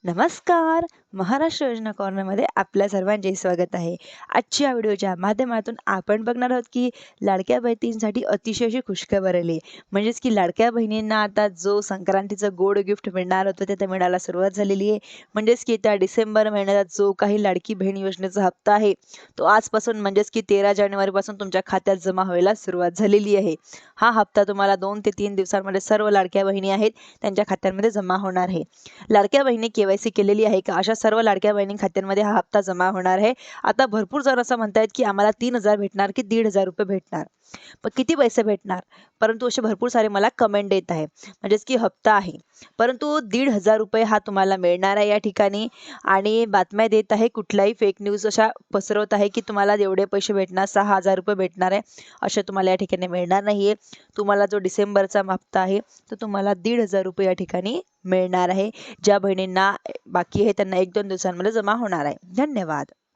नमस्कार. महाराष्ट्र योजना कॉर्नरमध्ये आपल्या सर्वांचे स्वागत आहे. आजच्या व्हिडिओच्या माध्यमातून आपण बघणार आहोत की लाडक्या बहिणींसाठी अतिशय अशी खुशखबर आली. म्हणजेच की लाडक्या बहिणींना आता जो संक्रांतीचं गोड गिफ्ट मिळणार होतं ते आता मिळायला सुरुवात झालेली आहे. म्हणजेच की त्या डिसेंबर महिन्यात जो काही लाडकी बहीण योजनेचा हप्ता आहे तो आजपासून म्हणजेच की 13 जानेवारीपासून तुमच्या खात्यात जमा व्हायला सुरुवात झालेली आहे. हा हप्ता तुम्हाला 2 ते 3 दिवसांमध्ये सर्व लाडक्या बहिणी आहेत त्यांच्या खात्यांमध्ये जमा होणार आहे. लाडक्या बहिणी केवायसी केलेली आहे का अशा सर्व लाडक्या बहिणी खात्यांमध्ये हा हप्ता जमा होणार आहे. आता भरपूर जण असं म्हणतायत की आम्हाला 3000 भेटणार की 1500 रुपये भेटणार. पण किती पैसे भेटणार? परंतु असे भरपूर सारे मला कमेंट येत आहे. म्हणजेच की हप्ता आहे परंतु 1500 रुपये हा तुम्हाला मिळणार आहे या ठिकाणी. आणि बातम्या देत आहे कुठलाही फेक न्यूज अशा पसरवत आहे की तुम्हाला एवढे पैसे भेटणार 6000 रुपये भेटणार आहे असे तुम्हाला या ठिकाणी मिळणार नाहीये. तुम्हाला जो डिसेंबरचा हप्ता आहे तो तुम्हाला 1500 रुपये या ठिकाणी मिळणार आहे. ज्या बहिणींना बाकी आहे त्यांना 1-2 दिवसांमध्ये जमा होणार आहे. धन्यवाद.